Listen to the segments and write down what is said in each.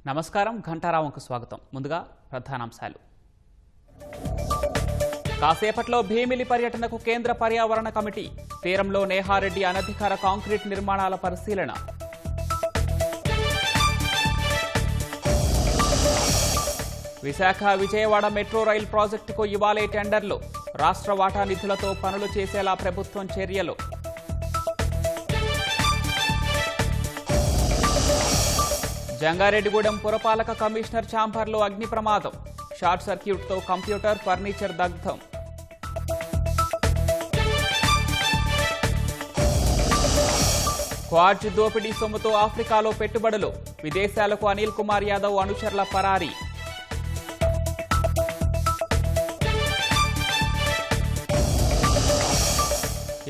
నమస్కారం ఘంటారావుకు స్వాగతం. ముందుగా ప్రధానాంశాలు. కాసేపట్లో భీమిలి పర్యటనకు కేంద్ర పర్యావరణ కమిటీ. తీరంలో నేహారెడ్డి అనధికార కాంక్రీట్ నిర్మాణాల పరిశీలన. విశాఖ విజయవాడ మెట్రో రైల్ ప్రాజెక్టుకు ఇవాళే టెండర్లు. రాష్ట్ర వాటా నిధులతో పనులు చేసేలా ప్రభుత్వం చర్యలు. జంగారెడ్డిగూడెం పురపాలక కమిషనర్ ఛాంబర్లో అగ్ని ప్రమాదం. షార్ట్ సర్క్యూట్తో కంప్యూటర్, ఫర్నిచర్ దగ్ధం. క్వార్జ్ దోపిడీ సొమ్ముతో ఆఫ్రికాలో పెట్టుబడులు. విదేశాలకు అనిల్ కుమార్ యాదవ్ అనుచరుల పరారీ.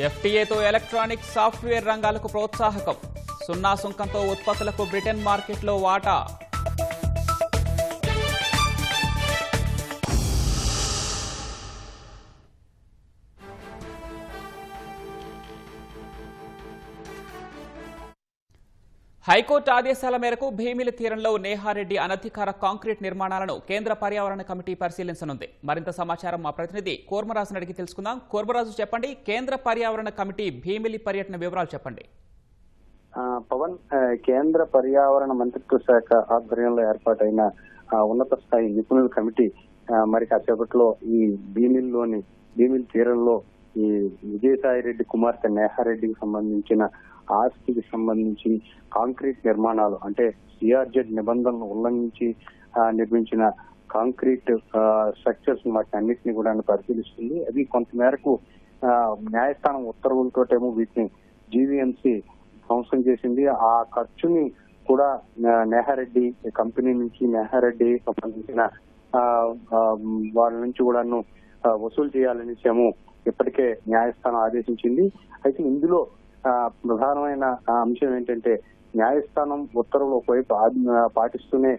ఎఫ్టీఏతో ఎలక్ట్రానిక్స్, సాఫ్ట్వేర్ రంగాలకు ప్రోత్సాహకం. సున్నా సుంకంతో ఉత్పత్తులకు బ్రిటన్ మార్కెట్లో వాటా. హైకోర్టు ఆదేశాల మేరకు భీమిలి తీరంలో నేహారెడ్డి అనధికార కాంక్రీట్ నిర్మాణాలను కేంద్ర పర్యావరణ కమిటీ పరిశీలించనుంది. మరింత సమాచారం మా ప్రతినిధి కోర్మరాజును అడిగి తెలుసుకుందాం. కోర్మరాజు, చెప్పండి, కేంద్ర పర్యావరణ కమిటీ భీమిలి పర్యటన వివరాలు చెప్పండి. పవన్, కేంద్ర పర్యావరణ మంత్రిత్వ శాఖ ఆధ్వర్యంలో ఏర్పాటైన ఉన్నత స్థాయి నిపుణుల కమిటీ మరి కాసేపట్లో ఈ భీమిలి తీరంలో ఈ విజయసాయిరెడ్డి కుమార్తె నేహారెడ్డికి సంబంధించిన ఆస్తికి సంబంధించి కాంక్రీట్ నిర్మాణాలు, అంటే సిఆర్జెడ్ నిబంధనలు ఉల్లంఘించి నిర్మించిన కాంక్రీట్ స్ట్రక్చర్స్ వాటిని అన్నింటినీ కూడా పరిశీలిస్తుంది. అది కొంతమేరకు న్యాయస్థానం ఉత్తర్వులతోటేమో వీటిని జీవీఎంసీ ధ్వంసం చేసింది. ఆ ఖర్చుని కూడా నేహారెడ్డి కంపెనీ నుంచి, నేహారెడ్డి సంబంధించిన వాళ్ళ నుంచి కూడాను వసూలు చేయాలనేసేమో ఇప్పటికే న్యాయస్థానం ఆదేశించింది. అయితే ఇందులో ప్రధానమైన అంశం ఏంటంటే, న్యాయస్థానం ఉత్తర్వులు ఒకవైపు పాటిస్తూనే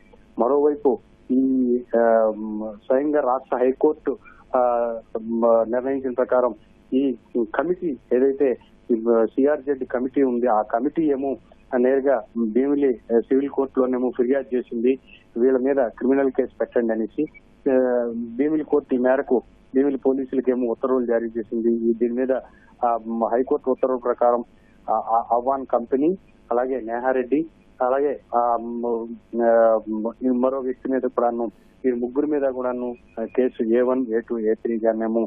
మరోవైపు ఈ స్వయంగా రాష్ట్ర హైకోర్టు నిర్ణయించిన ప్రకారం ఈ కమిటీ ఏదైతే సిఆర్జెడ్ కమిటీ ఉంది, ఆ కమిటీ ఏమో నేరుగా భీమిలి సివిల్ కోర్టులోనేమో ఫిర్యాదు చేసింది, వీళ్ళ మీద క్రిమినల్ కేసు పెట్టండి అనేసి. భీమిలి కోర్టు ఈ మేరకు భీమిలి పోలీసులకేమో ఉత్తర్వులు జారీ చేసింది. దీని మీద హైకోర్టు ఉత్తర్వుల ప్రకారం అవాన్ కంపెనీ, అలాగే నేహారెడ్డి, అలాగే మరో వ్యక్తి మీద కూడాను, ఈ ముగ్గురు మీద కూడాను case A1, A2, A3 గానేమో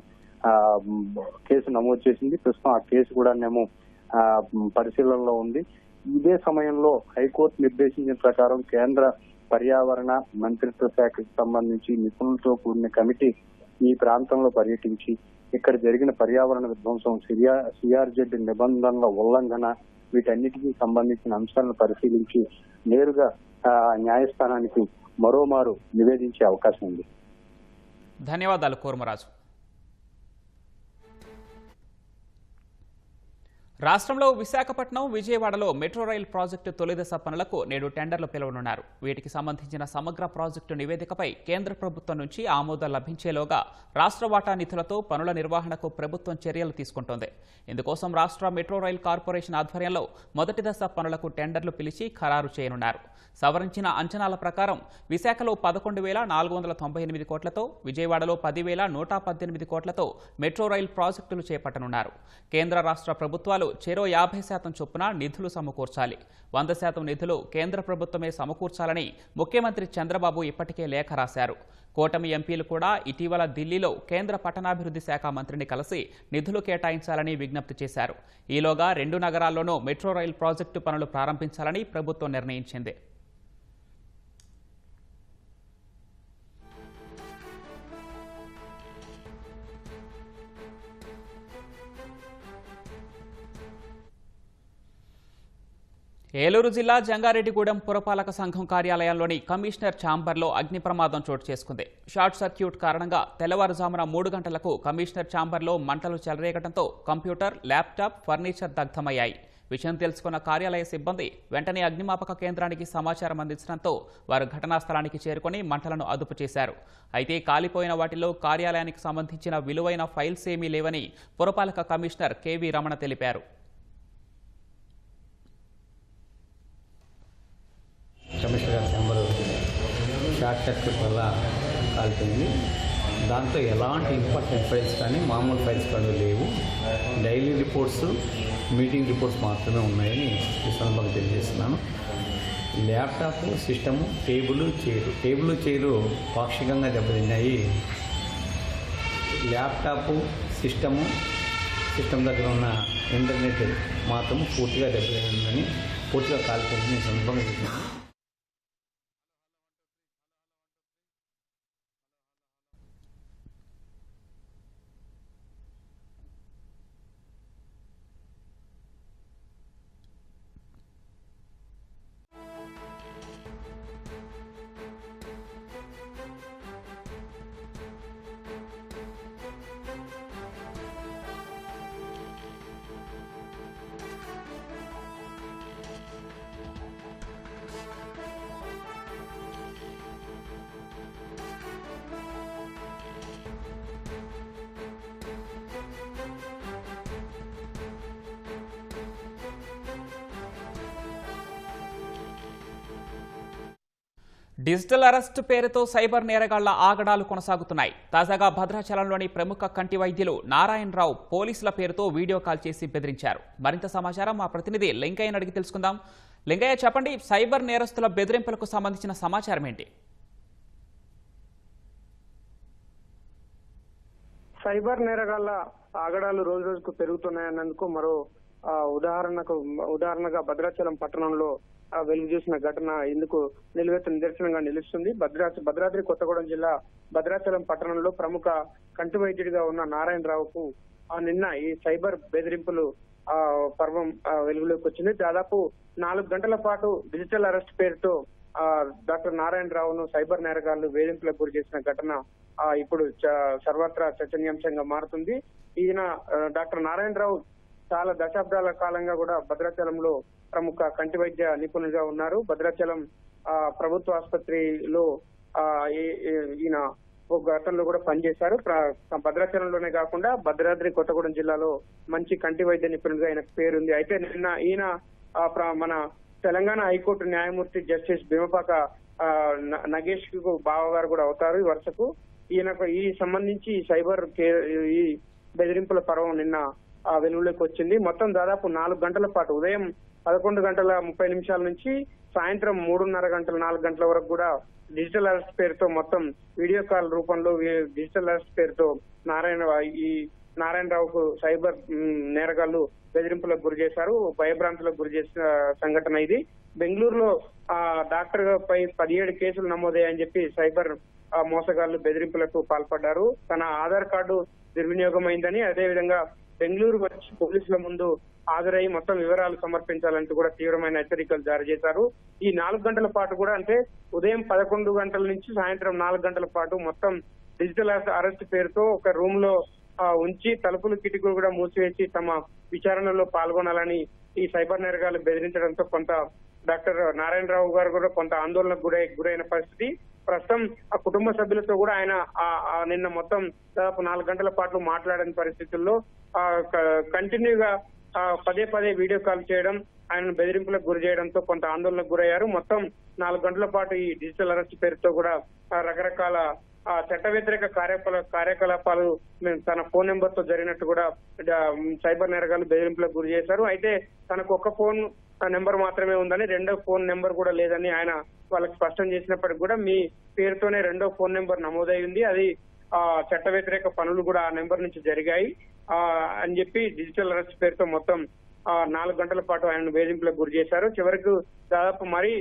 case నమోదు చేసింది. ప్రస్తుతం ఆ కేసు కూడానేమో పరిశీలనలో ఉంది. ఇదే సమయంలో హైకోర్టు నిర్దేశించిన ప్రకారం కేంద్ర పర్యావరణ మంత్రిత్వ శాఖకు సంబంధించి నిపుణులతో కూడిన కమిటీ ఈ ప్రాంతంలో పర్యటించి ఇక్కడ జరిగిన పర్యావరణ విధ్వంసం, సిఆర్జెడ్ నిబంధనల ఉల్లంఘన, వీటన్నిటికీ సంబంధించిన అంశాలను పరిశీలించి నేరుగా న్యాయస్థానానికి మరోమారు నివేదించే అవకాశం ఉంది. ధన్యవాదాలు కోర్మరాజు. రాష్ట్రంలో విశాఖపట్నం, విజయవాడలో మెట్రో రైల్ ప్రాజెక్టు తొలిదశ పనులకు నేడు టెండర్లు పిలువనున్నారు. వీటికి సంబంధించిన సమగ్ర ప్రాజెక్టు నివేదికపై కేంద్ర ప్రభుత్వం నుంచి ఆమోదం లభించేలోగా రాష్ట్ర వాటా నిధులతో పనుల నిర్వహణకు ప్రభుత్వం చర్యలు తీసుకుంటోంది. ఇందుకోసం రాష్ట్ర మెట్రో రైల్ కార్పొరేషన్ ఆధ్వర్యంలో మొదటి దశ పనులకు టెండర్లు పిలిచి ఖరారు చేయనున్నారు. సవరించిన అంచనాల ప్రకారం విశాఖలో 11,498 కోట్లతో, విజయవాడలో 10,118 కోట్లతో మెట్రో రైల్ ప్రాజెక్టులు చేపట్టనున్నారు. కేంద్ర రాష్ట్ర ప్రభుత్వాలు చెరో 50% చొప్పున నిధులు సమకూర్చాలి. 100% నిధులు కేంద్ర ప్రభుత్వమే సమకూర్చాలని ముఖ్యమంత్రి చంద్రబాబు ఇప్పటికే లేఖ రాశారు. కూటమి ఎంపీలు కూడా ఇటీవల ఢిల్లీలో కేంద్ర పట్టణాభివృద్ధి శాఖ మంత్రిని కలిసి నిధులు కేటాయించాలని విజ్ఞప్తి చేశారు. ఈలోగా 2 నగరాల్లోనూ మెట్రో రైల్ ప్రాజెక్టు పనులు ప్రారంభించాలని ప్రభుత్వం నిర్ణయించింది. ఏలూరు జిల్లా జంగారెడ్డిగూడెం పురపాలక సంఘం కార్యాలయంలోని కమిషనర్ ఛాంబర్లో అగ్ని ప్రమాదం చోటు చేసుకుంది. షార్ట్ సర్క్యూట్ కారణంగా తెల్లవారుజామున 3 గంటలకు కమిషనర్ ఛాంబర్లో మంటలు చెలరేగడంతో కంప్యూటర్, ల్యాప్టాప్, ఫర్నిచర్ దగ్ధమయ్యాయి. విషయం తెలుసుకున్న కార్యాలయ సిబ్బంది వెంటనే అగ్నిమాపక కేంద్రానికి సమాచారం అందించడంతో వారు ఘటనా స్థలానికి చేరుకొని మంటలను అదుపు చేశారు. అయితే కాలిపోయిన వాటిలో కార్యాలయానికి సంబంధించిన విలువైన ఫైల్స్ ఏమీ లేవని పురపాలక కమిషనర్ కేవీ రమణ తెలిపారు. కమిషనర్ గారి ఛాంబర్ షార్ట్ సర్క్యూట్ వల్ల కాలిపోయింది. దాంతో ఎలాంటి ఇంపార్టెంట్ ఫైల్స్ కానీ మామూలు ఫైల్స్ కానీ లేవు. డైలీ రిపోర్ట్స్, మీటింగ్ రిపోర్ట్స్ మాత్రమే ఉన్నాయని ఈ సందర్భంగా తెలియజేస్తున్నాను. ల్యాప్టాప్, సిస్టము, టేబుల్ చైరు పాక్షికంగా దెబ్బతిన్నాయి. ల్యాప్టాప్, సిస్టమ్ దగ్గర ఉన్న ఇంటర్నెట్ మాత్రం పూర్తిగా దెబ్బతిందని, పూర్తిగా కాలిపోయిందని సందర్భంగా చెప్తున్నాను. డిజిటల్ అరెస్ట్ పేరుతో సైబర్ నేరగాళ్ల ఆగడాలు కొనసాగుతున్నాయి. తాజాగా భద్రాచలంలోని ప్రముఖ కంటి వైద్యులు నారాయణరావు పోలీసుల పేరుతో వీడియో కాల్ చేసి బెదిరించారు. మరింత సమాచారం మా ప్రతినిధి లింగయ్యను అడిగి తెలుసుకుందాం. లింగయ్య, చెప్పండి, సైబర్ నేరస్తుల బెదిరింపులకు సంబంధించిన సమాచారం ఏంటి? సైబర్ నేరగాళ్ల ఆగడాలు రోజు రోజుకు పెరుగుతున్నాయన్నందుకు మరో ఉదాహరణగా భద్రాచలం పట్టణంలో వెలుగు చూసిన ఘటన ఇందుకు నిలువెత్తు నిదర్శనంగా నిలుస్తుంది. భద్రాద్రి కొత్తగూడెం జిల్లా భద్రాచలం పట్టణంలో ప్రముఖ కంటి వైద్యుడిగా ఉన్న నారాయణరావుకు నిన్న ఈ సైబర్ బెదిరింపులు పర్వం వెలుగులోకి వచ్చింది. దాదాపు 4 గంటల పాటు డిజిటల్ అరెస్ట్ పేరుతో డాక్టర్ నారాయణరావును సైబర్ నేరగాళ్లు వేధింపులకు గురి చేసిన ఘటన ఇప్పుడు సర్వత్రా చర్చనీయాంశంగా మారుతుంది. ఈయన డాక్టర్ నారాయణరావు చాలా దశాబ్దాల కాలంగా కూడా భద్రాచలంలో ప్రముఖ కంటి వైద్య నిపుణులుగా ఉన్నారు. భద్రాచలం ప్రభుత్వ ఆసుపత్రిలో ఈయన ఒక గతంలో కూడా పనిచేశారు. భద్రాచలంలోనే కాకుండా భద్రాద్రి కొత్తగూడెం జిల్లాలో మంచి కంటి వైద్య నిపుణులుగా ఆయనకు పేరుంది. అయితే నిన్న ఈయన మన తెలంగాణ హైకోర్టు న్యాయమూర్తి జస్టిస్ భీమపాక నగేష్ కు బావగారు కూడా అవుతారు ఈ వరుసకు. ఈయనకు ఈ సంబంధించి సైబర్ ఈ బెదిరింపుల పర్వం నిన్న వెలుగులోకి వచ్చింది. మొత్తం దాదాపు 4 గంటల పాటు ఉదయం 11:30 నుంచి సాయంత్రం 4 గంటల వరకు కూడా డిజిటల్ అరెస్ట్ పేరుతో మొత్తం వీడియో కాల్ రూపంలో డిజిటల్ అరెస్ట్ పేరుతో నారాయణరావుకు సైబర్ నేరగాళ్లు బెదిరింపులకు గురి చేశారు, భయభ్రాంతులకు గురి చేసిన సంఘటన ఇది. బెంగళూరులో డాక్టర్ పై 17 కేసులు నమోదయ్యాయని చెప్పి సైబర్ మోసగాళ్లు బెదిరింపులకు పాల్పడ్డారు. తన ఆధార్ కార్డు దుర్వినియోగం అయిందని, అదేవిధంగా బెంగళూరు వచ్చి పోలీసుల ముందు హాజరై మొత్తం వివరాలు సమర్పించాలంటూ కూడా తీవ్రమైన హెచ్చరికలు జారీ చేశారు. ఈ 4 గంటల పాటు కూడా, అంటే ఉదయం 11 గంటల నుంచి సాయంత్రం 4 గంటల పాటు మొత్తం డిజిటల్ అరెస్ట్ పేరుతో ఒక రూమ్ లో ఉంచి తలుపులు కిటికీలు కూడా మూసివేసి తమ విచారణలో పాల్గొనాలని ఈ సైబర్ నేరగాళ్లు బెదిరించడంతో కొంత డాక్టర్ నారాయణరావు గారు కూడా కొంత ఆందోళనకు గురైన పరిస్థితి. ప్రస్తుతం ఆ కుటుంబ సభ్యులతో కూడా ఆయన నిన్న మొత్తం దాదాపు 4 గంటల పాటు మాట్లాడని పరిస్థితుల్లో కంటిన్యూగా పదే వీడియో కాల్ చేయడం, ఆయన బెదిరింపులకు గురి చేయడంతో కొంత ఆందోళనకు గురయ్యారు. మొత్తం 4 గంటల పాటు ఈ డిజిటల్ అరెస్ట్ పేరుతో కూడా రకరకాల చట్ట వ్యతిరేక కార్యకలాపాలు తన ఫోన్ నెంబర్ తో జరిగినట్టు కూడా సైబర్ నేరగాళ్లు బెదిరింపులకు గురి చేశారు. అయితే తనకు ఒక ఫోన్ నెంబర్ మాత్రమే ఉందని, రెండో ఫోన్ నెంబర్ కూడా లేదని ఆయన వాళ్ళకి స్పష్టం చేసినప్పటికీ కూడా మీ పేరుతోనే రెండో ఫోన్ నెంబర్ నమోదైంది, అది చట్ట వ్యతిరేక పనులు కూడా ఆ నెంబర్ నుంచి జరిగాయి అని చెప్పి డిజిటల్ అరెస్ట్ పేరుతో మొత్తం 4 గంటల పాటు ఆయన వేధింపులకు గురి చేశారు. చివరికి దాదాపు మరి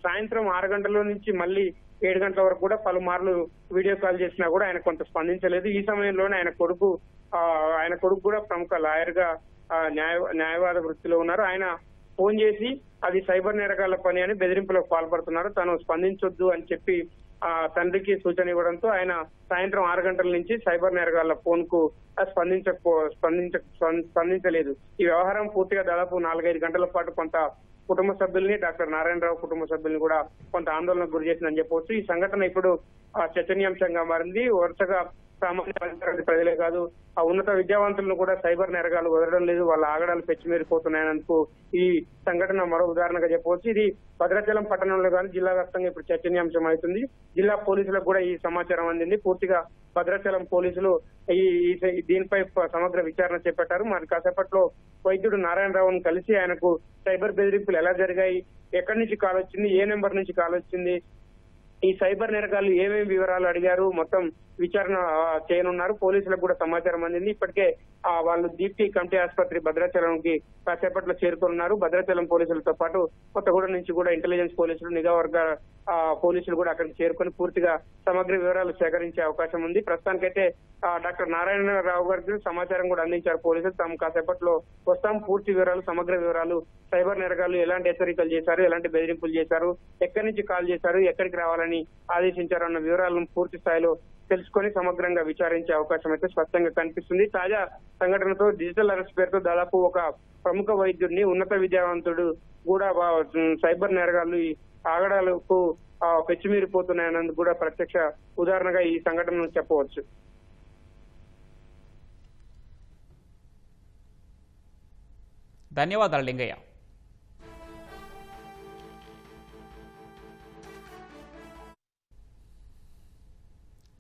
సాయంత్రం 6 గంటల నుంచి మళ్ళీ 7 గంటల వరకు కూడా పలుమార్లు వీడియో కాల్ చేసినా కూడా ఆయన కొంత స్పందించలేదు. ఈ సమయంలోనే ఆయన కొడుకు కూడా ప్రముఖ లాయర్ గా న్యాయవాద వృత్తిలో ఉన్నారు. ఆయన ఫోన్ చేసి అది సైబర్ నేరగాళ్ల పని అని బెదిరింపులకు పాల్పడుతున్నారు, తను స్పందించొద్దు అని చెప్పి తండ్రికి సూచన ఇవ్వడంతో ఆయన సాయంత్రం 6 గంటల నుంచి సైబర్ నేరగాళ్ల ఫోన్ కు స్పందించలేదు. ఈ వ్యవహారం పూర్తిగా దాదాపు 4-5 గంటల పాటు కొంత కుటుంబ సభ్యుల్ని, డాక్టర్ నారాయణరావు కుటుంబ సభ్యుల్ని కూడా కొంత ఆందోళనకు గురి చేసిందని చెప్పవచ్చు. ఈ సంఘటన ఇప్పుడు చర్చనీయాంశంగా మారింది. వరుసగా సామాన్య మధ్యతరగతి ప్రజలే కాదు ఆ ఉన్నత విద్యావంతులను కూడా సైబర్ నేరగాలు వదలడం లేదు. వాళ్ళ ఆగడాలు పెచ్చిమీరిపోతున్నాయన్నందుకు ఈ సంఘటన మరో ఉదాహరణగా చెప్పవచ్చు. ఇది భద్రాచలం పట్టణంలో కానీ జిల్లా వ్యాప్తంగా ఇప్పుడు చర్చనీయాంశం అవుతుంది. జిల్లా పోలీసులకు కూడా ఈ సమాచారం అందింది. పూర్తిగా భద్రాచలం పోలీసులు దీనిపై సమగ్ర విచారణ చేపట్టారు. మరి కాసేపట్లో వైద్యుడు నారాయణరావును కలిసి ఆయనకు సైబర్ బెదిరింపులు ఎలా జరిగాయి, ఎక్కడి నుంచి కాల్ వచ్చింది, ఏ నెంబర్ నుంచి కాల్ వచ్చింది, ఈ సైబర్ నేరగాళ్లు ఏమేమి వివరాలు అడిగారు మొత్తం విచారణ చేయనున్నారు. పోలీసులకు కూడా సమాచారం అందింది. ఇప్పటికే వాళ్ళు దీప్తి కమిటీ ఆసుపత్రి భద్రాచలంకి కాసేపట్లో చేరుకున్నారు. భద్రాచలం పోలీసులతో పాటు కొత్తగూడెం నుంచి కూడా ఇంటెలిజెన్స్ పోలీసులు, నిఘా వర్గ పోలీసులు కూడా అక్కడికి చేరుకొని పూర్తిగా సమగ్ర వివరాలు సేకరించే అవకాశం ఉంది. ప్రస్తుతానికైతే డాక్టర్ నారాయణరావు గారికి సమాచారం కూడా అందించారు పోలీసులు. తాము కాసేపట్లో వస్తాం, పూర్తి వివరాలు, సమగ్ర వివరాలు, సైబర్ నేరగాళ్లు ఎలాంటి హెచ్చరికలు చేశారు, ఎలాంటి బెదిరింపులు చేశారు, ఎక్కడి నుంచి కాల్ చేశారు, ఎక్కడికి రావాలని ఆదేశించారు అన్న వివరాలను పూర్తి స్థాయిలో తెలుసుకొని సమగ్రంగా విచారించే అవకాశం అయితే స్పష్టంగా కనిపిస్తుంది. తాజా సంఘటనతో డిజిటల్ అరెస్ట్ పేరుతో దాదాపు ఒక ప్రముఖ వైద్యుడిని, ఉన్నత విద్యావంతుడు కూడా సైబర్ నేరగాళ్లు ఈ ఆగడాలకు పెచ్చిమీరిపోతున్నాయన్నందుకు కూడా ప్రత్యక్ష ఉదాహరణగా ఈ సంఘటనను చెప్పవచ్చు. ధన్యవాదాలు లింగయ్య.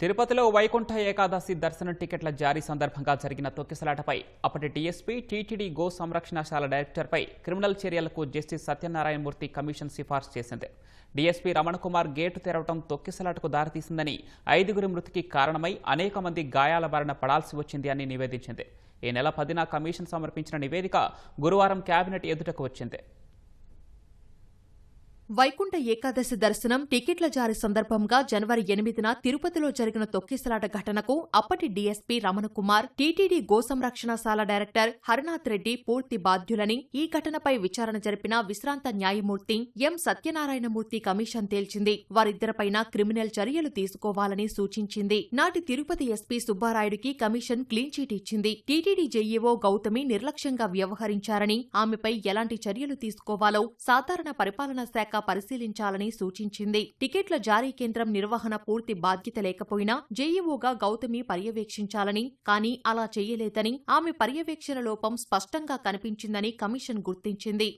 తిరుపతిలో వైకుంఠ ఏకాదశి దర్శనం టికెట్ల జారీ సందర్భంగా జరిగిన తొక్కిసలాటపై అప్పటి డీఎస్పీ టీటీడీ గో సంరక్షణశాల డైరెక్టర్పై క్రిమినల్ చర్యలకు జస్టిస్ సత్యనారాయణమూర్తి కమిషన్ సిఫార్సు చేసింది. డీఎస్పీ రమణకుమార్ గేటు తెరవడం తొక్కిసలాటకు దారితీసిందని, 5గురి మృతికి కారణమై అనేక మంది గాయాల బారిన పడాల్సి వచ్చింది అని నివేదించింది. ఈ నెల 10న కమిషన్ సమర్పించిన నివేదిక గురువారం కేబినెట్ ఎదుటకు వచ్చింది. వైకుంఠ ఏకాదశి దర్శనం టికెట్ల జారీ సందర్భంగా జనవరి 8న తిరుపతిలో జరిగిన తొక్కిసలాట ఘటనకు అప్పటి డీఎస్పీ రమణకుమార్, టీటీడీ గో సంరక్షణశాల డైరెక్టర్ హరనాథ్ రెడ్డి పూర్తి బాధ్యులని ఈ ఘటనపై విచారణ జరిపిన విశ్రాంత న్యాయమూర్తి ఎం సత్యనారాయణమూర్తి కమిషన్ తేల్చింది. వారిద్దరిపైన క్రిమినల్ చర్యలు తీసుకోవాలని సూచించింది. నాటి తిరుపతి ఎస్పీ సుబ్బారాయుడికి కమిషన్ క్లీన్ చీట్ ఇచ్చింది. టీటీడీ జేఈఓ గౌతమి నిర్లక్ష్యంగా వ్యవహరించారని, ఆమెపై ఎలాంటి చర్యలు తీసుకోవాలో సాధారణ పరిపాలనా శాఖ పరిశీలించాలని సూచించింది. టికెట్ల జారీ కేంద్రం నిర్వహణ పూర్తి బాధ్యత లేకపోయినా జేఈఓగా గౌతమి పర్యవేక్షించాలని, కానీ అలా చేయలేదని, ఆమె పర్యవేక్షణ లోపం స్పష్టంగా కనిపించిందని కమిషన్ గుర్తించింది.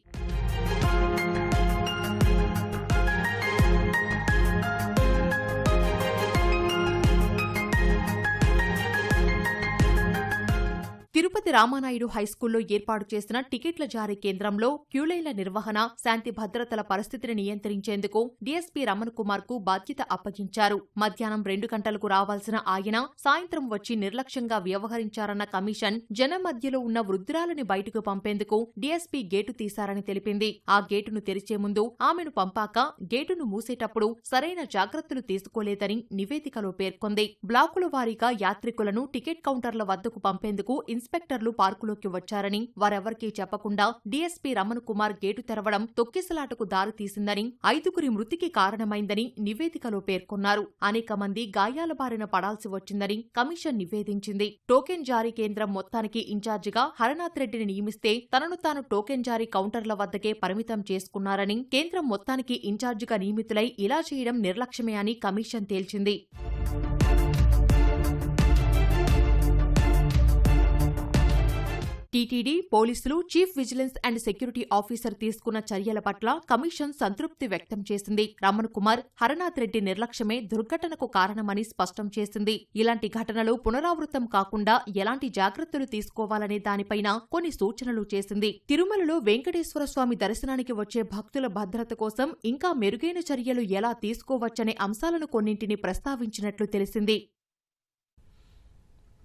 తిరుపతి రామానాయుడు హైస్కూల్లో ఏర్పాటు చేసిన టికెట్ల జారీ కేంద్రంలో క్యూలైన్ల నిర్వహణ, శాంతి భద్రతల పరిస్థితిని నియంత్రించేందుకు డీఎస్పీ రమణకుమార్ కు బాధ్యత అప్పగించారు. మధ్యాహ్నం 2 గంటలకు రావాల్సిన ఆయన సాయంత్రం వచ్చి నిర్లక్ష్యంగా వ్యవహరించారన్న కమిషన్, జనం మధ్యలో ఉన్న వృద్ధురాలని బయటకు పంపేందుకు డీఎస్పీ గేటు తీశారని తెలిపింది. ఆ గేటును తెరిచే ముందు ఆమెను పంపాక గేటును మూసేటప్పుడు సరైన జాగ్రత్తలు తీసుకోలేదని నివేదికలో పేర్కొంది. బ్లాకుల వారీగా యాత్రికులను టికెట్ కౌంటర్ల వద్దకు పంపేందుకు ఇన్స్పెక్టర్లు పార్కులోకి వచ్చారని, వారెవరికీ చెప్పకుండా డీఎస్పీ రమణకుమార్ గేటు తెరవడం తొక్కిసలాటకు దారితీసిందని, 5గురి మృతికి కారణమైందని నివేదికలో పేర్కొన్నారు. అనేక మంది గాయాల బారిన పడాల్సి వచ్చిందని కమిషన్ నివేదించింది. టోకెన్ జారీ కేంద్రం మొత్తానికి ఇన్ఛార్జిగా హరనాథ్ రెడ్డిని నియమిస్తే తనను తాను టోకెన్ జారీ కౌంటర్ల వద్దకే పరిమితం చేసుకున్నారని, కేంద్రం మొత్తానికి ఇన్ఛార్జిగా నియమితులై ఇలా చేయడం నిర్లక్ష్యమే అని కమిషన్ తేల్చింది. టీటీడీ, పోలీసులు, chief vigilance and security officer తీసుకున్న చర్యల పట్ల కమిషన్ సంతృప్తి వ్యక్తం చేసింది. రమణకుమార్, హరనాథ్ రెడ్డి నిర్లక్ష్యమే దుర్ఘటనకు కారణమని స్పష్టం చేసింది. ఇలాంటి ఘటనలు పునరావృతం కాకుండా ఎలాంటి జాగ్రత్తలు తీసుకోవాలనే దానిపైన కొన్ని సూచనలు చేసింది. తిరుమలలో వెంకటేశ్వర స్వామి దర్శనానికి వచ్చే భక్తుల భద్రత కోసం ఇంకా మెరుగైన చర్యలు ఎలా తీసుకోవచ్చనే అంశాలను కొన్నింటిని ప్రస్తావించినట్లు తెలిసింది.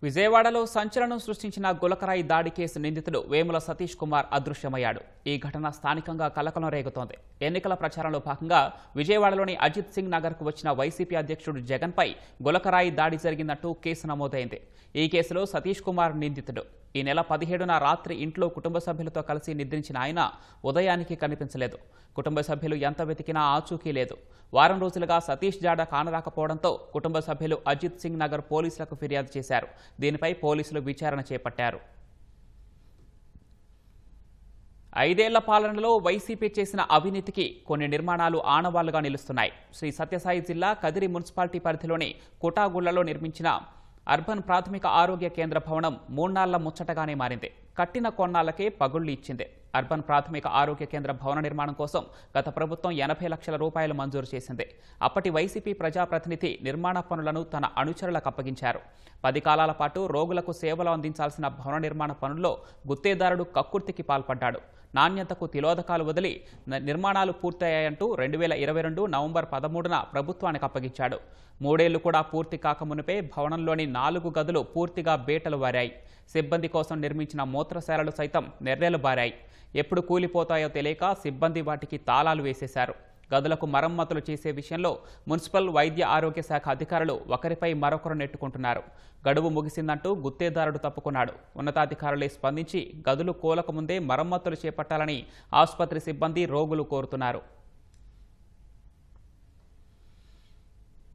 విజయవాడలో సంచలనం సృష్టించిన గులకరాయి దాడి కేసు నిందితుడు వేముల సతీష్ కుమార్ అదృశ్యమయ్యాడు. ఈ ఘటన స్థానికంగా కలకలం రేగుతోంది. ఎన్నికల ప్రచారంలో భాగంగా విజయవాడలోని అజిత్ సింగ్ నగర్కు వచ్చిన వైసీపీ అధ్యక్షుడు జగన్పై గులకరాయి దాడి జరిగినట్టు కేసు నమోదైంది. ఈ కేసులో సతీష్ కుమార్ నిందితుడు. ఈ నెల 17న రాత్రి ఇంట్లో కుటుంబ సభ్యులతో కలిసి నిద్రించిన ఆయన ఉదయానికి కనిపించలేదు. కుటుంబ సభ్యులు ఎంత వెతికినా ఆచూకీ లేదు. వారం రోజులుగా సతీష్ జాడ కానరాకపోవడంతో కుటుంబ సభ్యులు అజిత్ సింగ్ నగర్ పోలీసులకు ఫిర్యాదు చేశారు. దీనిపై పోలీసులు విచారణ చేపట్టారు. 5 ఏళ్ల పాలనలో వైసీపీ చేసిన అవినీతికి కొన్ని నిర్మాణాలు ఆనవాళ్లుగా నిలుస్తున్నాయి. శ్రీ సత్యసాయి జిల్లా కదిరి మున్సిపాలిటీ పరిధిలోని కుటాగుళ్లలో నిర్మించిన అర్బన్ ప్రాథమిక ఆరోగ్య కేంద్ర భవనం 3 నాళ్ల ముచ్చటగానే మారింది. కట్టిన కొన్నాళ్లకే పగుళ్లు ఇచ్చింది. అర్బన్ ప్రాథమిక ఆరోగ్య కేంద్ర భవన నిర్మాణం కోసం గత ప్రభుత్వం 80 లక్షల రూపాయలు మంజూరు చేసింది. అప్పటి వైసీపీ ప్రజాప్రతినిధి నిర్మాణ పనులను తన అనుచరులకు అప్పగించారు. 10 కాలాల పాటు రోగులకు సేవలు అందించాల్సిన భవన నిర్మాణ పనుల్లో గుత్తేదారుడు కక్కుర్తికి పాల్పడ్డాడు. నాణ్యతకు తిలోదకాలు వదిలి నిర్మాణాలు పూర్తయ్యాయంటూ 2022 నవంబర్ 13న ప్రభుత్వానికి అప్పగించాడు. 3 ఏళ్లు కూడా పూర్తి కాకమునిపే భవనంలోని 4 గదులు పూర్తిగా బేటలు వారాయి. సిబ్బంది కోసం నిర్మించిన మూత్రశాలలు సైతం నెర్రెలు బారాయి. ఎప్పుడు కూలిపోతాయో తెలియక సిబ్బంది వాటికి తాళాలు వేసేశారు. గదులకు మరమ్మతులు చేసే విషయంలో మున్సిపల్ వైద్య ఆరోగ్య శాఖ అధికారులు ఒకరిపై మరొకరు నెట్టుకుంటున్నారు. గడువు ముగిసిందంటూ గుత్తేదారుడు తప్పుకున్నాడు. ఉన్నతాధికారులే స్పందించి గదులు కూలకముందే మరమ్మతులు చేపట్టాలని ఆసుపత్రి సిబ్బంది రోగులు కోరుతున్నారు.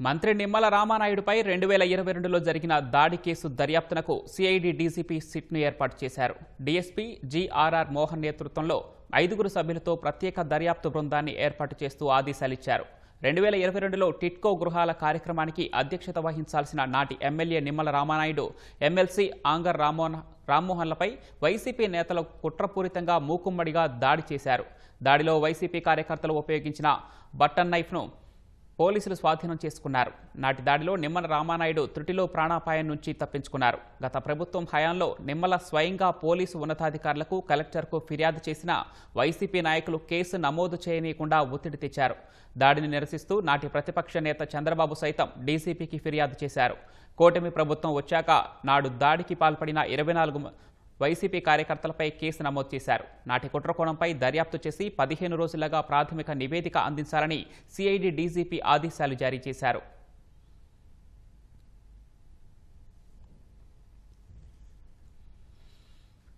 మంత్రి నిమ్మల రామానాయుడుపై 2022లో జరిగిన దాడి కేసు దర్యాప్తునకు సిఐడి డీజీపీ సిట్ను ఏర్పాటు చేశారు. డీఎస్పీ జీఆర్ఆర్ మోహన్ నేతృత్వంలో 5 సభ్యులతో ప్రత్యేక దర్యాప్తు బృందాన్ని ఏర్పాటు చేస్తూ ఆదేశాలిచ్చారు. 2022లో టిట్కో గృహాల కార్యక్రమానికి అధ్యక్షత వహించాల్సిన నాటి ఎమ్మెల్యే నిమ్మల రామానాయుడు, ఎమ్మెల్సీ ఆంగర్ రామ్మోహన్లపై వైసీపీ నేతలు కుట్రపూరితంగా మూకుమ్మడిగా దాడి చేశారు. దాడిలో వైసీపీ కార్యకర్తలు ఉపయోగించిన బటన్ నైఫ్ను పోలీసులు స్వాధీనం చేసుకున్నారు. నాటి దాడిలో నిమ్మల రామానాయుడు త్రుటిలో ప్రాణాపాయం నుంచి తప్పించుకున్నారు. గత ప్రభుత్వం హయాంలో నిమ్మల స్వయంగా పోలీసు ఉన్నతాధికారులకు, కలెక్టర్కు ఫిర్యాదు చేసిన వైసీపీ నాయకులు కేసు నమోదు చేయనీయకుండా ఒత్తిడి తెచ్చారు. దాడిని నిరసిస్తూ నాటి ప్రతిపక్ష నేత చంద్రబాబు సైతం డీసీపీకి ఫిర్యాదు చేశారు. కూటమి ప్రభుత్వం వచ్చాక నాడు దాడికి పాల్పడిన 24 వైసీపీ కార్యకర్తలపై కేసు నమోదు చేశారు. నాటి కుట్రకోణంపై దర్యాప్తు చేసి 15 రోజులుగా ప్రాథమిక నివేదిక అందించాలని సిఐడి డీజీపీ ఆదేశాలు జారీ చేశారు.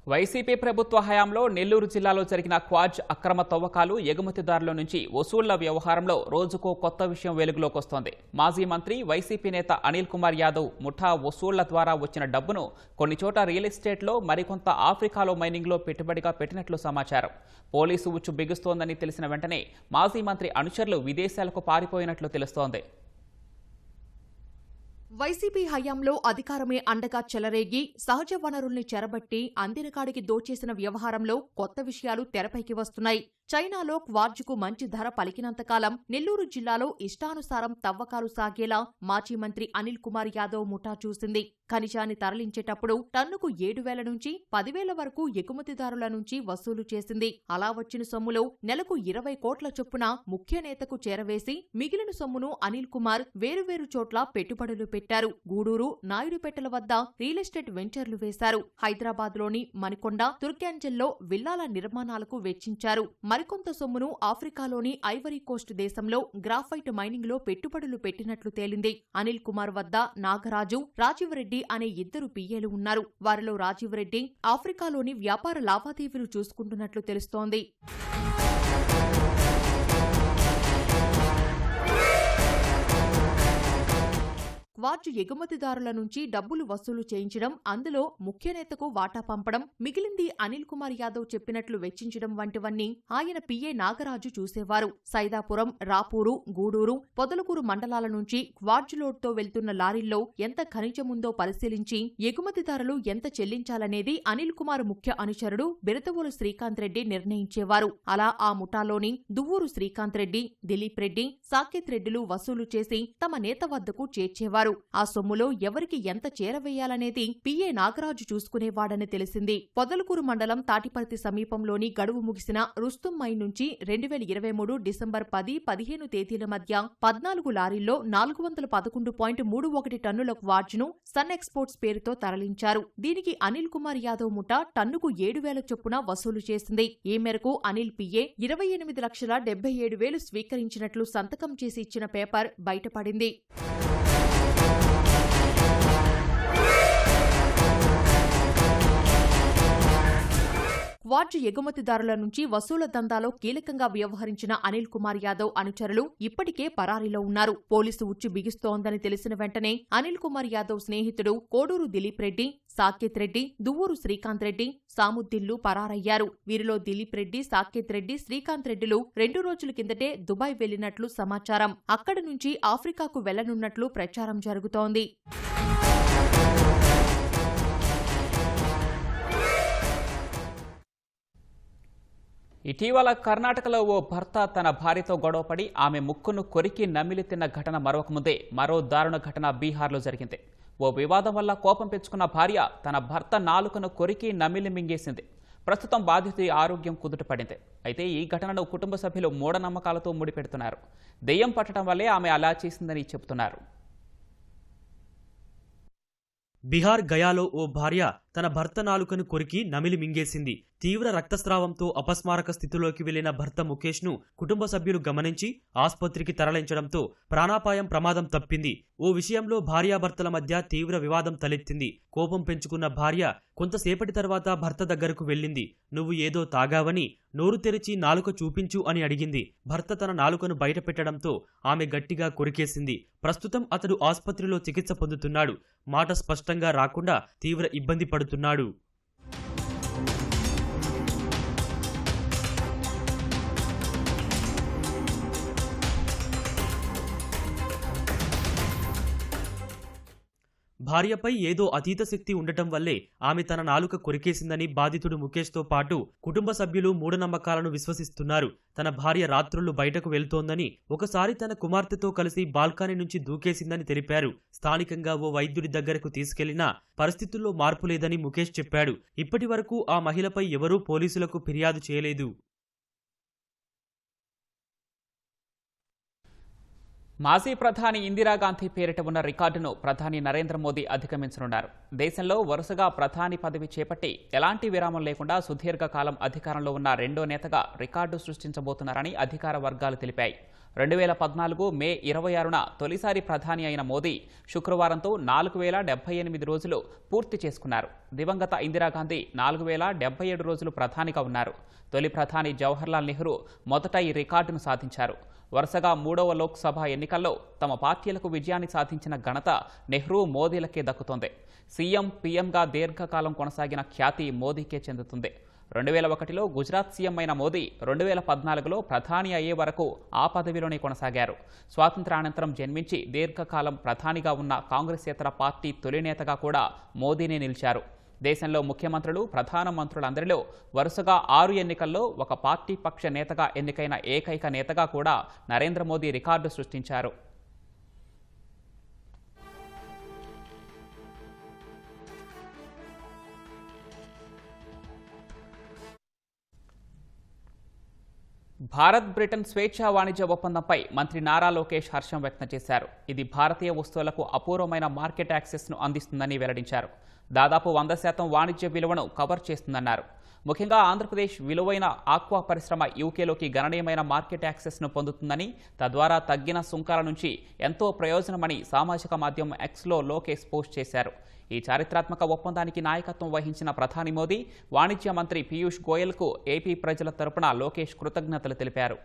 వైసీపీ ప్రభుత్వ హయాంలో నెల్లూరు జిల్లాలో జరిగిన క్వాజ్ అక్రమ తవ్వకాలు, ఎగుమతిదారుల నుంచి వసూళ్ల వ్యవహారంలో రోజుకో కొత్త విషయం వెలుగులోకి వస్తోంది. మాజీ మంత్రి, వైసీపీ నేత అనిల్ కుమార్ యాదవ్ ముఠా వసూళ్ల ద్వారా వచ్చిన డబ్బును కొన్ని చోట రియల్ ఎస్టేట్లో, మరికొంత ఆఫ్రికాలో మైనింగ్లో పెట్టుబడిగా పెట్టినట్లు సమాచారం. పోలీసు ఉచ్చు బిగుస్తోందని తెలిసిన వెంటనే మాజీ మంత్రి అనుచరులు విదేశాలకు పారిపోయినట్లు తెలుస్తోంది. వైసీపీ హయాంలో అధికారమే అండగా చెలరేగి సహజ వనరుల్ని చెరబట్టి అందినకాడికి దోచేసిన వ్యవహారంలో కొత్త విషయాలు తెరపైకి వస్తున్నాయి. చైనాలో క్వార్జుకు మంచి ధర పలికినంతకాలం నెల్లూరు జిల్లాలో ఇష్టానుసారం తవ్వకాలు సాగేలా మాజీ మంత్రి అనిల్ కుమార్ యాదవ్ ముఠా చూసింది. ఖనిజాన్ని తరలించేటప్పుడు టన్నుకు 7,000 నుంచి 10,000 వరకు ఎగుమతిదారుల నుంచి వసూలు చేసింది. అలా వచ్చిన సొమ్ములో నెలకు 20 కోట్ల చొప్పున ముఖ్య నేతకు చేరవేసి మిగిలిన సొమ్మును అనిల్ కుమార్ వేరువేరు చోట్ల పెట్టుబడులు పెట్టారు. గూడూరు, నాయుడుపేటల వద్ద రియల్ ఎస్టేట్ వెంచర్లు వేశారు. హైదరాబాద్లోని మణికొండ, తుర్క్యాంజల్లో విల్లాల నిర్మాణాలకు వెచ్చించారు. మరికొంత సొమ్మును ఆఫ్రికాలోని ఐవరీ కోస్ట్ దేశంలో గ్రాఫైట్ మైనింగ్ లో పెట్టుబడులు పెట్టినట్లు తేలింది. అనిల్ కుమార్ వద్ద నాగరాజు, రాజీవ్ రెడ్డి అనే 2 పిఏలు ఉన్నారు. వారిలో రాజీవ్ రెడ్డి ఆఫ్రికాలోని వ్యాపార లావాదేవీలు చూసుకుంటున్నట్లు తెలుస్తోంది. క్వార్జ్ ఎగుమతిదారుల నుంచి డబ్బులు వసూలు చేయించడం, అందులో ముఖ్య నేతకు వాటా పంపడం, మిగిలింది అనిల్ కుమార్ యాదవ్ చెప్పినట్లు వెచ్చించడం వంటివన్నీ ఆయన పిఏ నాగరాజు చూసేవారు. సైదాపురం, రాపూరు, గూడూరు, పొదలకూరు మండలాల నుంచి క్వార్జ్ లోడ్తో వెళ్తున్న లారీల్లో ఎంత ఖనిజముందో పరిశీలించి ఎగుమతిదారులు ఎంత చెల్లించాలనేది అనిల్ కుమార్ ముఖ్య అనుచరుడు బిరదవోలు శ్రీకాంత్ రెడ్డి నిర్ణయించేవారు. అలా ఆ ముఠాలోని దువ్వూరు శ్రీకాంత్ రెడ్డి, దిలీప్ రెడ్డి, సాకేత్ రెడ్డిలు వసూలు చేసి తమ నేత వద్దకు చేర్చేవారు. ఆ సొమ్ములో ఎవరికి ఎంత చేరవేయాలనేది పిఏ నాగరాజు చూసుకునేవాడని తెలిసింది. పొదలకూరు మండలం తాటిపర్తి సమీపంలోని గడువు ముగిసిన రుస్తుం మైన్ నుంచి 2023 డిసెంబర్ 10, 15 తేదీల మధ్య 14 లారీల్లో 411.31 టన్నుల క్వార్జ్ను సన్ ఎక్స్పోర్ట్స్ పేరుతో తరలించారు. దీనికి అనిల్ కుమార్ యాదవ్ ముఠా టన్నుకు 7,000 చొప్పున వసూలు చేసింది. ఈ మేరకు అనిల్ పిఏ 28,77,000 స్వీకరించినట్లు సంతకం చేసి ఇచ్చిన పేపర్ బయటపడింది. క్వార్జ్ ఎగుమతిదారుల నుంచి వసూల దందాలో కీలకంగా వ్యవహరించిన అనిల్ కుమార్ యాదవ్ అనుచరులు ఇప్పటికే పరారీలో ఉన్నారు. పోలీసు ఉచ్చు బిగుస్తోందని తెలిసిన వెంటనే అనిల్ కుమార్ యాదవ్ స్నేహితుడు కోడూరు దిలీప్ రెడ్డి, సాకేత్ రెడ్డి, దువ్వూరు శ్రీకాంత్ రెడ్డి, సాముద్దీన్లు పరారయ్యారు. వీరిలో దిలీప్ రెడ్డి, సాకేత్ రెడ్డి, శ్రీకాంత్ రెడ్డిలు 2 రోజుల కిందటే దుబాయ్ వెళ్లినట్లు సమాచారం. అక్కడి నుంచి ఆఫ్రికాకు వెళ్లనున్నట్లు ప్రచారం జరుగుతోంది. ఇటీవల కర్ణాటకలో ఓ భర్త తన భార్యతో గొడవపడి ఆమె ముక్కును కొరికి నమిలి తిన్న ఘటన మరొక ముందే మరో దారుణ ఘటన బీహార్లో జరిగింది. ఓ వివాదం వల్ల కోపం పెంచుకున్న భార్య తన భర్త నాలుకను కొరికి నమిలి మింగేసింది. ప్రస్తుతం బాధితుడి ఆరోగ్యం కుదుటపడింది. అయితే ఈ ఘటనను కుటుంబ సభ్యులు మూఢనమ్మకాలతో ముడిపెడుతున్నారు. దెయ్యం పట్టడం వల్లే ఆమె అలా చేసిందని చెబుతున్నారు. బిహార్ గయాలో ఓ భార్య తన భర్త నాలుకను కొరికి నమిలి మింగేసింది. తీవ్ర రక్తస్రావంతో అపస్మారక స్థితిలోకి వెళ్లిన భర్త ముఖేష్ను కుటుంబ సభ్యులు గమనించి ఆస్పత్రికి తరలించడంతో ప్రాణాపాయం ప్రమాదం తప్పింది. ఓ విషయంలో భార్యాభర్తల మధ్య తీవ్ర వివాదం తలెత్తింది. కోపం పెంచుకున్న భార్య కొంతసేపటి తర్వాత భర్త దగ్గరకు వెళ్ళింది. నువ్వు ఏదో తాగావని నోరు తెరిచి నాలుక చూపించు అని అడిగింది. భర్త తన నాలుకను బయట పెట్టడంతో ఆమె గట్టిగా కొరికేసింది. ప్రస్తుతం అతడు ఆస్పత్రిలో చికిత్స పొందుతున్నాడు. మాట స్పష్టంగా రాకుండా తీవ్ర ఇబ్బంది పడుతున్నాడు. భార్యపై ఏదో అతీత శక్తి ఉండటం వల్లే ఆమె తన నాలుక కొరికేసిందని బాధితుడు ముఖేష్తో పాటు కుటుంబ సభ్యులు మూఢనమ్మకాలను విశ్వసిస్తున్నారు. తన భార్య రాత్రుళ్లు బయటకు వెళ్తోందని, ఒకసారి తన కుమార్తెతో కలిసి బాల్కనీ నుంచి దూకేసిందని తెలిపారు. స్థానికంగా ఓ వైద్యుడి దగ్గరకు తీసుకెళ్లినా పరిస్థితుల్లో మార్పు లేదని ముఖేష్ చెప్పాడు. ఇప్పటి వరకు ఆ మహిళపై ఎవరూ పోలీసులకు ఫిర్యాదు చేయలేదు. మాజీ ప్రధాని ఇందిరాగాంధీ పేరిట ఉన్న రికార్డును ప్రధాని నరేంద్ర మోదీ అధిగమించనున్నారు. దేశంలో వరుసగా ప్రధాని పదవి చేపట్టి ఎలాంటి విరామం లేకుండా సుదీర్ఘకాలం అధికారంలో ఉన్న రెండో నేతగా రికార్డు సృష్టించబోతున్నారని అధికార వర్గాలు తెలిపాయి. 2014 మే 26న తొలిసారి ప్రధాని అయిన మోదీ శుక్రవారంతో 4078 రోజులు పూర్తి చేసుకున్నారు. దివంగత ఇందిరాగాంధీ 4077 రోజులు ప్రధానిగా ఉన్నారు. తొలి ప్రధాని జవహర్లాల్ నెహ్రూ మొదట ఈ రికార్డును సాధించారు. వరుసగా 3వ లోక్సభ ఎన్నికల్లో తమ పార్టీలకు విజయాన్ని సాధించిన ఘనత నెహ్రూ, మోదీలకే దక్కుతోంది. సీఎం, పీఎంగా దీర్ఘకాలం కొనసాగిన ఖ్యాతి మోదీకే చెందుతుంది. 2001లో గుజరాత్ సీఎం అయిన మోదీ 2014లో ప్రధాని అయ్యే వరకు ఆ పదవిలోనే కొనసాగారు. స్వాతంత్ర్యానంతరం జన్మించి దీర్ఘకాలం ప్రధానిగా ఉన్న కాంగ్రెసేతర పార్టీ తొలి నేతగా కూడా మోదీనే నిలిచారు. దేశంలో ముఖ్యమంత్రులు, ప్రధానమంత్రులందరిలో వరుసగా 6 ఎన్నికల్లో ఒక పార్టీ పక్ష నేతగా ఎన్నికైన ఏకైక నేతగా కూడా నరేంద్ర మోదీ రికార్డు సృష్టించారు. భారత్ బ్రిటన్ స్వేచ్ఛా వాణిజ్య ఒప్పందంపై మంత్రి నారా లోకేష్ హర్షం వ్యక్తం చేశారు. ఇది భారతీయ వస్తువులకు అపూర్వమైన మార్కెట్ యాక్సెస్ను అందిస్తుందని వెల్లడించారు. దాదాపు 100% వాణిజ్య విలువను కవర్ చేస్తుందన్నారు. ముఖ్యంగా ఆంధ్రప్రదేశ్ విలువైన ఆక్వా పరిశ్రమ యూకేలోకి గణనీయమైన మార్కెట్ యాక్సెస్ను పొందుతుందని, తద్వారా తగ్గిన సుంకాల నుంచి ఎంతో ప్రయోజనమని సామాజిక మాధ్యమం ఎక్స్లో లోకేష్ పోస్ట్ చేశారు. ఈ చారిత్రాత్మక ఒప్పందానికి నాయకత్వం వహించిన ప్రధాని మోదీ, వాణిజ్య మంత్రి పీయూష్ గోయల్కు ఏపీ ప్రజల తరపున లోకేష్ కృతజ్ఞతలు తెలిపారు.